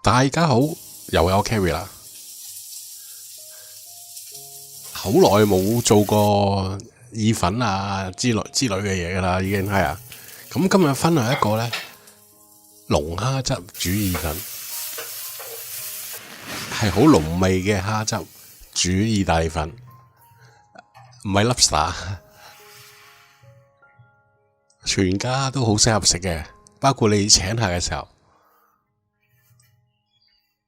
大家好，又有 Carry 啦，好耐冇做過意粉啊之類嘅嘢噶啦，已經係啊。咁今日分享一個咧龍蝦汁煮意粉，係好濃味嘅蝦汁煮意大利粉，唔係 lobster， 全家都好適合食嘅，包括你請客嘅時候。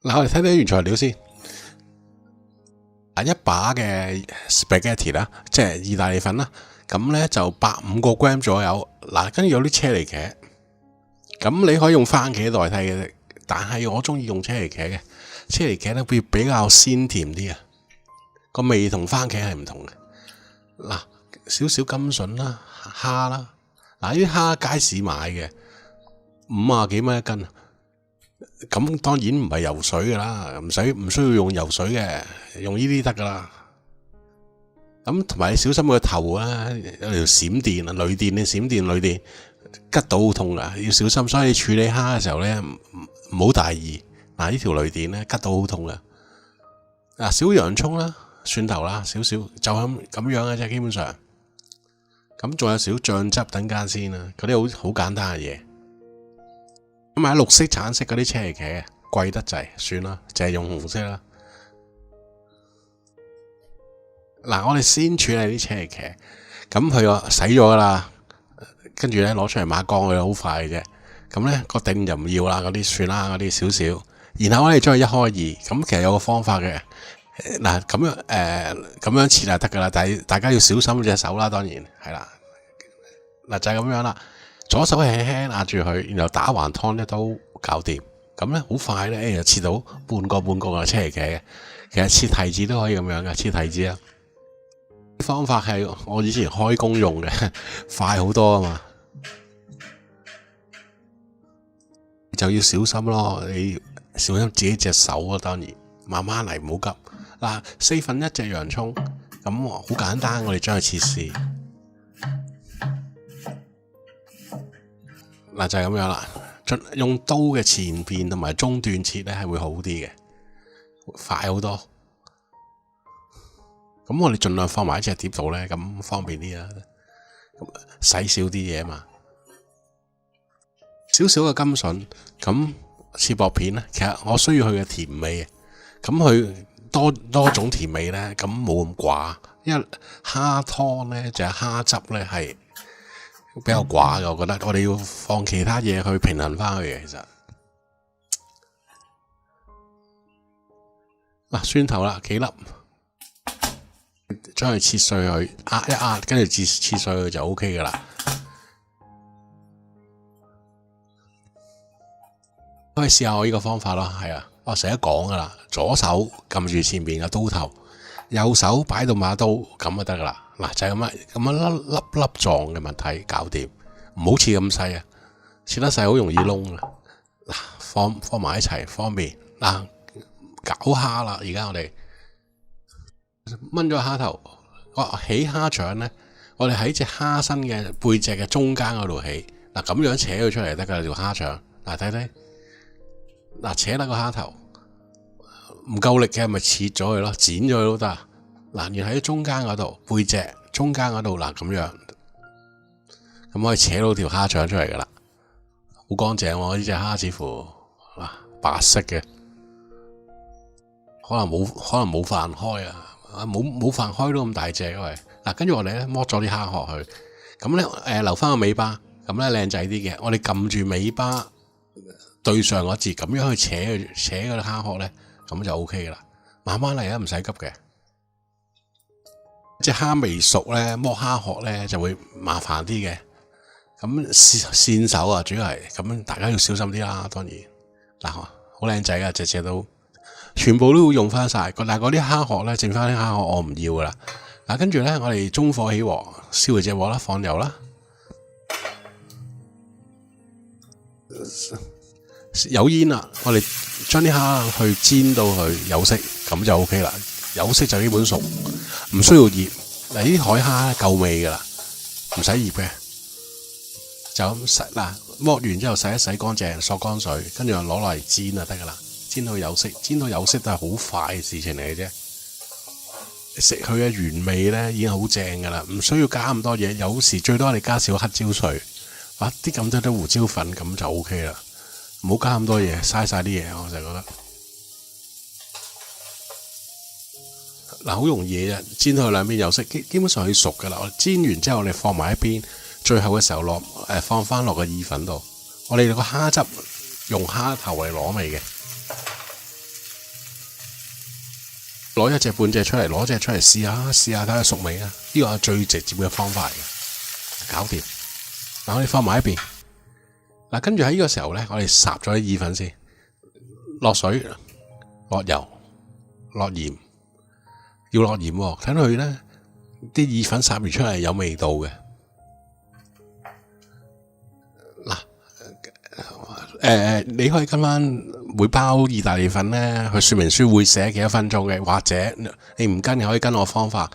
嗱，我哋睇睇原材料先。一把嘅 spaghetti 啦，即係意大利粉啦，咁咧就150個 gram 左右。嗱，跟住有啲車厘茄，咁你可以用番茄代替嘅，但係我中意用車厘茄嘅。車厘茄咧會比較鮮甜啲啊，個味同番茄係唔同嘅。嗱，少少甘筍啦，蝦啦，嗱呢啲蝦街市買嘅，50幾蚊一斤。咁當然唔係游水噶啦，唔需要用游水嘅，用呢啲得噶啦。咁同埋你小心個頭啦，有條閃電啊，雷電你閃電雷電，吉到好痛噶，要小心。所以你處理蝦嘅時候咧，唔好大意。嗱，呢條雷電咧吉到好痛噶。嗱，小洋蔥啦，蒜頭啦，少少就咁樣嘅啫，基本上。咁仲有少醬汁等間先啦，嗰啲好簡單嘅嘢。咁買綠色、橙色嗰啲車厘茄貴得滯，算啦，淨係用紅色啦。嗱，我哋先處理啲車厘茄，咁佢洗咗噶啦，跟住咧攞出嚟抹乾佢，好快嘅啫。咁咧個頂就唔要啦，嗰啲算啦，嗰啲少少。然後我哋將佢一開二，咁其實有個方法嘅。嗱，咁樣切就得噶啦，但係大家要小心隻手啦，當然係啦。嗱，就係咁樣啦。左手輕輕壓住佢，然後打橫湯一刀搞掂，咁咧好快咧，就切到半個嘅車厘茄嘅。其實切提子都可以咁樣嘅，切提子啊。方法係我以前開工用嘅，快好多啊嘛。就要小心咯，你小心自己隻手啊，當然慢慢嚟，唔好急。嗱，1/4隻洋葱，咁好簡單，我哋將佢切絲。嗱，就係咁樣啦，用刀嘅前邊同埋中段切咧係會好啲嘅，快好多。咁我哋盡量放埋喺隻碟度咧，咁方便啲啦。洗少啲嘢嘛，少少嘅甘筍，咁切薄片咧。其實我需要佢嘅甜味，咁佢多種甜味咧，咁冇咁寡。因為蝦湯咧就係蝦汁咧係比較寡嘅，我覺得我哋要放其他嘢去平衡翻佢嘅。其實嗱，蒜頭啦，幾粒，將佢切碎佢，壓一壓，跟住切碎佢就 OK 噶啦。可以試下我呢個方法咯，係啊，我成日講噶啦，左手撳住前面嘅刀頭，右手擺到把刀咁就得噶啦。嗱，就係咁樣粒狀嘅物體搞掂，唔好切咁細啊！切得細好容易燶啊！嗱，放埋一齊方便。嗱，搞蝦啦，而家我哋炆咗蝦頭，起蝦腸咧，我哋喺隻蝦身嘅背脊嘅中間嗰度起。嗱，咁樣扯佢出嚟得噶啦，條蝦腸。嗱，睇睇，嗱，扯得個蝦頭唔夠力嘅，咪切咗佢咯，剪咗佢都得。嗱，然喺中間嗰度，背脊中間嗰度，嗱咁樣，咁可以扯到條蝦腸出嚟噶啦，好乾淨喎！呢隻蝦似乎嗱白色嘅，可能冇飯開啊，冇飯開都咁大隻嘅喂。嗱，跟住我哋咧剝咗啲蝦殼去，咁咧留翻個尾巴，咁咧靚仔啲嘅。我哋撳住尾巴對上嗰節，咁樣去扯嗰啲蝦殼咧，咁就 OK 噶啦。慢慢嚟啊，唔使急嘅。隻蝦未熟咧，剝蝦殼咧就會麻煩啲嘅。咁線手啊，主要係咁，大家要小心啲啦。當然嗱，好靚仔啊，隻都全部都會用翻晒。但係嗰啲蝦殼咧，剩翻啲蝦殼我唔要噶啦。嗱，跟住咧，我哋中火起鑊，燒佢隻鑊啦，放油啦，有煙啦。我哋將啲蝦去煎到佢有色，咁就 OK 啦。有色就基本熟，唔需要醃。嗱，呢啲海蝦夠味噶啦，唔使醃嘅，就咁洗。嗱，剝完之後洗一洗乾淨，索乾水，跟住攞落嚟煎就得噶啦。煎到有色，煎到有色都係好快嘅事情嚟嘅啫。食佢嘅原味咧已經好正噶啦，唔需要加咁多嘢。有時最多你加少黑椒水，啲咁多胡椒粉咁就 OK 啦。唔好加咁多嘢，嘥晒啲嘢，我就覺得。好容易嘅，煎到兩邊有色，基本上可以熟噶啦。我煎完之後，我哋放埋一邊，最後嘅時候放翻落個意粉度。我哋個蝦汁用蝦頭嚟攞味嘅，攞一隻半隻出嚟，攞隻出嚟試下睇下熟未啊！呢個係最直接嘅方法嚟嘅，搞掂。我哋放埋一邊。跟住喺呢個時候咧，我哋烚咗啲意粉先，落水、落油、落鹽。要落鹽喎，睇到佢咧啲意粉烚完出嚟有味道嘅。你可以跟翻每包意大利粉咧，佢說明書會寫幾多分鐘嘅，或者你唔跟，可以跟我方法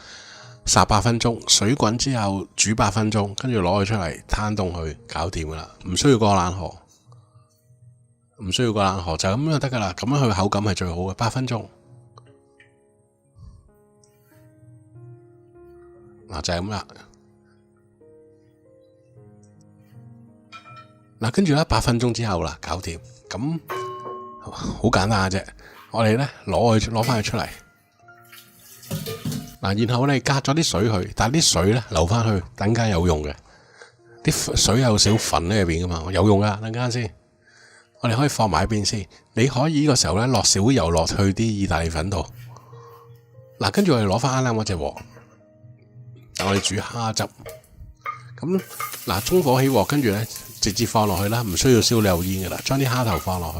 烚8分鐘，水滾之後煮8分鐘，跟住攞佢出嚟攤凍佢，搞掂噶啦，唔需要過冷河，就咁樣就得噶啦，咁樣佢口感係最好嘅，8分鐘。就係咁啦。跟住咧8分鐘之後啦，搞掂。咁好簡單嘅啫。我哋咧攞翻佢出嚟。然後我哋隔咗啲水去，但係啲水咧留翻去，等間有用嘅。啲水有少粉喺入邊噶嘛，有用噶。等間先，我哋可以放埋一邊先。你可以呢個時候咧落少油落去啲意大利粉度。跟住我哋攞翻啱啱嗰隻鑊。我哋煮蝦汁，咁中火起鑊，跟住咧直接放落去啦，唔需要燒油煙噶啦，將啲蝦頭放落去，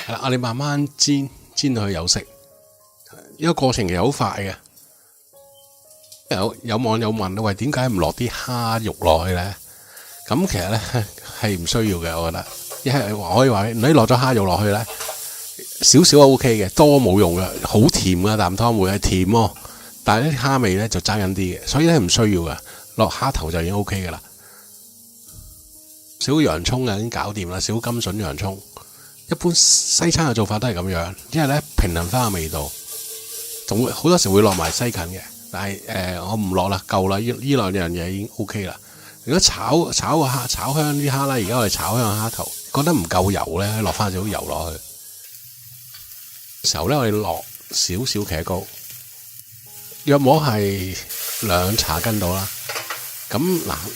係啦，我哋慢慢煎到佢有色，呢個過程其實好快嘅。有網友問喂，點解唔落啲蝦肉落去咧？咁其實咧係唔需要嘅，我覺得，一係可以話你落咗蝦肉落去咧，少少 OK 嘅，多冇用嘅，好甜噶啖湯會係甜喎。但係啲蝦味咧就爭緊啲嘅，所以咧唔需要噶，落蝦頭就已經 OK 噶啦。少洋葱已經搞掂啦，少甘筍洋葱。一般西餐嘅做法都係咁樣，因為咧平衡翻個味道，仲會好多時會落埋西芹嘅，但係我唔落啦，夠啦，呢兩樣嘢已經 OK 啦。如果炒個蝦，炒香啲蝦啦，而家我哋炒香蝦頭，覺得唔夠油咧，落翻少少油落去。時候咧，我哋落少少茄膏。約摸係2茶羹到啦，咁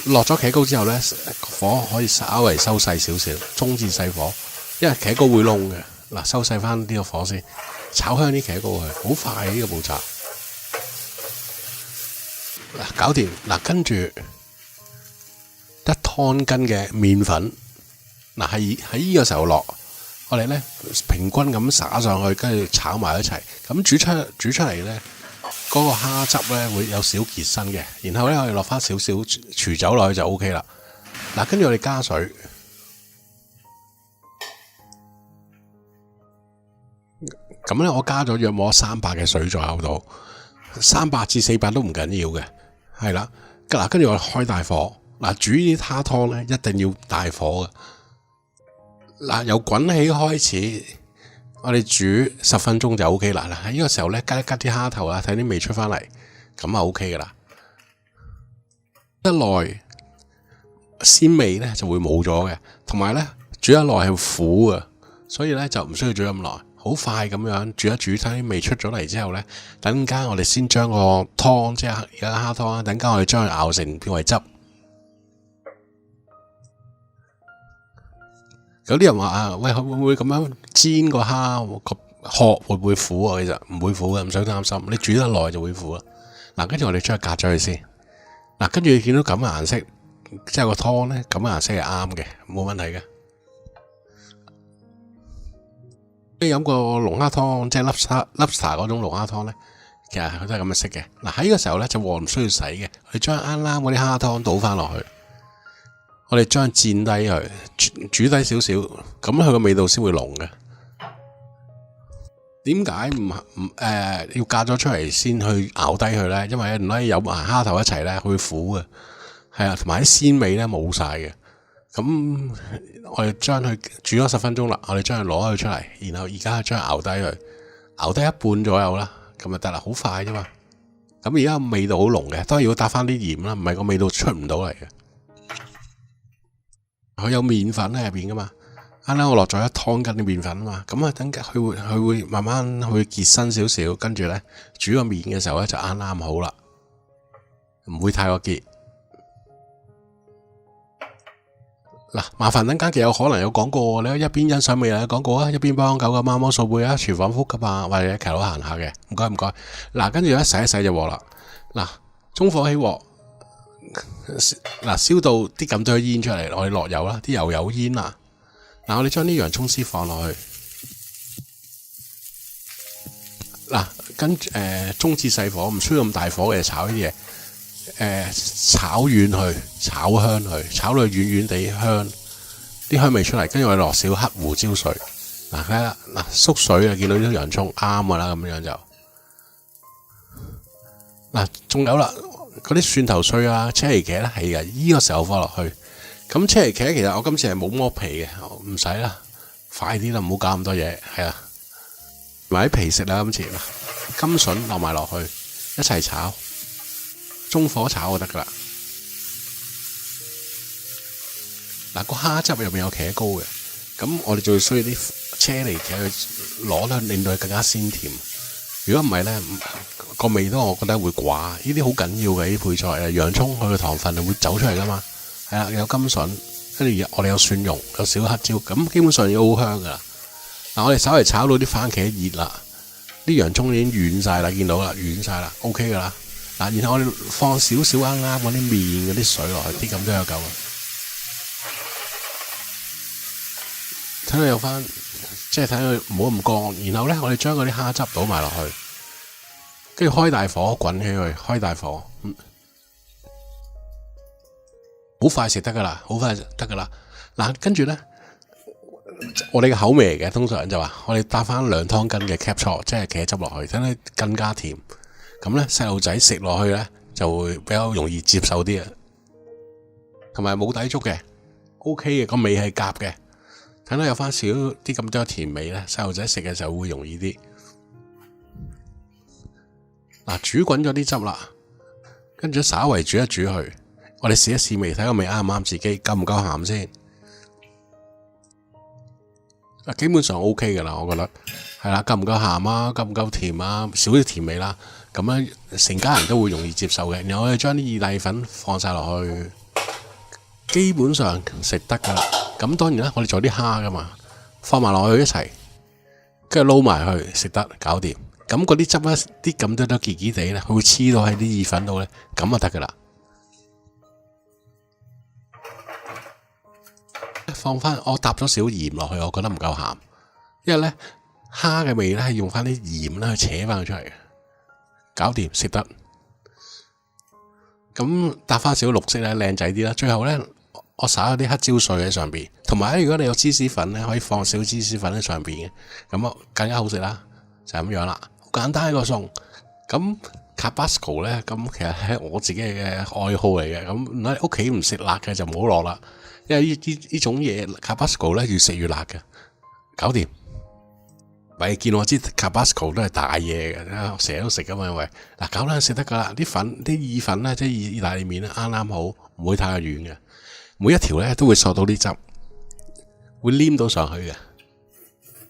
落咗茄膏之後咧，火可以稍微收細少少，中至細火，因為茄膏會燶嘅。收細翻呢個火先，炒香啲茄膏去，好快呢個步驟。搞掂。跟住1湯羹嘅麵粉，喺呢個時候落，我哋咧平均咁灑上去，跟住炒埋一齊，咁煮出嚟咧。嗰個蝦汁咧會有少結身嘅，然後咧我哋落翻少少廚酒落去就 OK 啦。跟住我哋加水，咁咧我加咗約摸300嘅水左右度，300至400都唔緊要嘅，係啦。跟住我哋開大火，煮呢啲蝦湯咧一定要大火嘅。由滾起開始。我哋煮10分鐘就 OK 啦。喺呢個時候咧，吉一吉啲蝦頭啦，睇啲味出翻嚟，咁就 OK 噶啦。一耐鮮味咧就會冇咗嘅，同埋咧煮一耐係苦嘅，所以咧就唔需要煮咁耐，好快咁樣煮一煮，睇啲味出咗嚟之後咧，等間我哋先將個湯，即係而家蝦湯啦，等間我哋將佢熬成變為汁。有啲人話喂，會唔會咁樣煎個蝦個殼會唔會苦啊？其實唔會苦嘅，唔使擔心。你煮得耐就會苦啦。跟住我哋將佢隔咗佢先。跟住你見到咁嘅顏色，即係個湯咧咁嘅顏色係啱嘅，冇問題嘅。你飲個龍蝦湯，即係 lobster 嗰種龍蝦湯咧，其實佢都係咁嘅色嘅。喺呢個時候咧就鑊唔需要洗嘅，你將啱啱嗰啲蝦湯倒翻落去。我哋將煎低佢，煮低少少，咁佢個味道先會濃嘅。點解唔要隔咗出嚟先去熬低佢咧？因為有埋蝦頭一齊咧，佢會苦嘅，係啊，同埋啲鮮味咧冇晒嘅。咁我哋將佢煮咗10分鐘啦，我哋將佢攞佢出嚟，然後而家將佢熬低佢，熬低一半左右啦，咁就得啦，好快啫嘛。咁而家味道好濃嘅，當然要搭翻啲鹽啦，唔係個味道出唔到嚟嘅。佢有麵粉喺入邊噶嘛，啱啱我落咗1湯羹嘅麵粉啊嘛，咁啊等佢會慢慢去結身少少，跟住咧煮個麵嘅時候咧就啱啱好啦，唔會太過結。嗱，麻煩等間嘅有可能有廣告，你一邊欣賞美麗嘅廣告啊，一邊幫狗嘅貓貓掃背啊，廚房複級啊，或者騎樓行下嘅，唔該唔該。嗱，跟住咧洗一洗隻鑊啦。嗱，中火起鑊，嗱燒到啲咁多煙出嚟，我哋落油啦，啲油有煙啦。嗱，我哋將啲洋葱絲放落去。嗱，跟中至細火，唔需要咁大火嘅炒呢啲嘢。炒軟佢，炒香佢，炒到軟軟地香，啲香味出嚟，跟住我哋落少黑胡椒水。嗱，睇下嗱縮水啊，見到啲洋蔥啱噶啦，咁樣就嗱，仲有啦，嗰啲蒜頭碎啊、車厘茄咧係嘅，依個時候放落去。咁車厘茄其實我今次係冇剝皮嘅，唔使啦，快啲啦，唔好搞咁多嘢，係啊，埋啲皮食啦，今次嗱，甘筍落埋落去一齊炒。中火炒就得噶啦。嗱，個蝦汁入面有茄膏嘅，咁我哋仲需要啲車厘茄去攞咧，令到佢更加鮮甜。如果唔係咧，個味道我覺得會寡。呢啲好緊要嘅呢啲配菜啊，洋葱佢嘅糖分係會走出嚟噶嘛。係啦，有甘筍，跟住我哋有蒜蓉，有小黑椒，咁基本上已經好香噶啦。嗱，我哋稍微炒到啲番茄熱啦，啲洋葱已經軟晒啦，見到啦，軟晒啦 ，OK 噶啦。嗱，然後我哋放少少啱啱嗰啲麵嗰啲水落去，啲咁都有夠啦。睇佢有翻，即係睇佢唔好咁乾。然後咧，我哋將嗰啲蝦汁倒埋落去，跟住開大火滾起佢，開大火，好快食得噶啦，好快得噶啦。嗱，跟住咧，我哋嘅口味嚟嘅，通常就話我哋搭翻2湯羹嘅 capsule，即係茄汁落去，等佢更加甜。咁咧，細路仔食落去咧就會比較容易接受啲啊，同埋冇抵觸嘅 ，OK 嘅，個味係夾嘅，睇到有翻少啲咁多甜味咧，細路仔食嘅時候會容易啲。嗱，煮滾咗啲汁啦，跟住稍微煮一煮佢，我哋試一試味，睇個味啱唔啱自己，夠唔夠鹹先。基本上 OK 噶啦，我覺得係啦，夠唔夠鹹啊？夠唔夠甜啊？少啲甜味啦，咁樣成家人都會容易接受嘅。然後我哋將啲意大利粉放晒落去，基本上食得噶啦。咁當然啦，我哋仲有啲蝦噶嘛，放埋落去一齊，跟住撈埋去食得，搞掂。咁嗰啲汁咧，啲咁多結結地咧，佢會黐到喺啲意粉度咧，咁就得噶啦。放翻我搭咗少鹽落去，我覺得唔夠鹹，因為咧蝦嘅味咧係用翻啲鹽咧去扯翻佢出嚟嘅，搞掂食得。咁搭翻少綠色咧靚仔啲啦。最後咧我灑咗啲黑椒碎喺上邊，同埋如果你有芝士粉咧，可以放少芝士粉喺上邊嘅，咁啊更加好食啦。就係咁樣啦，好簡單一個餸。咁 Tabasco 咧，咁其實係我自己嘅愛好嚟嘅。咁喺屋企唔食辣嘅就唔好落啦。因為呢種嘢 Tabasco 咧越食越辣嘅，搞掂。咪見我知 Tabasco 都係大嘢嘅，成日都食噶嘛。喂，嗱搞啦食得噶啦，啲粉啲意粉咧，即係意大利麵咧啱啱好，唔會太軟嘅。每一條咧都會索到啲汁，會黏到上去嘅，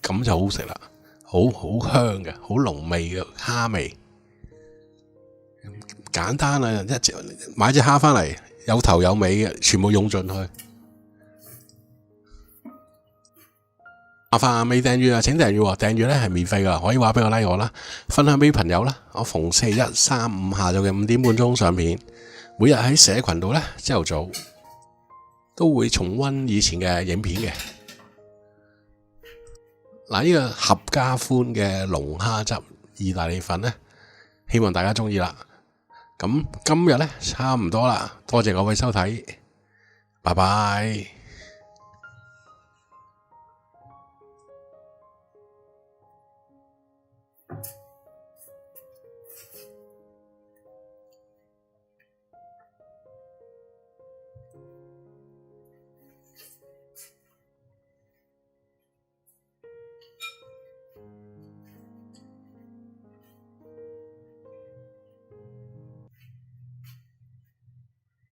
咁就好食啦，好香嘅，好濃味嘅蝦味。簡單啊，買隻蝦翻嚟，有頭有尾嘅，全部用盡去。麻煩未訂閱啊，請訂閱，訂閱咧係免費噶，可以話俾我 like 我啦，分享俾朋友啦。我逢星期1、3、5下晝嘅5點半鐘上片，每日喺社群度咧朝頭早都會重溫以前嘅影片嘅。嗱，呢個合家歡嘅龍蝦汁意大利粉咧，希望大家中意啦。咁今日咧差唔多啦，多謝各位收睇，拜拜。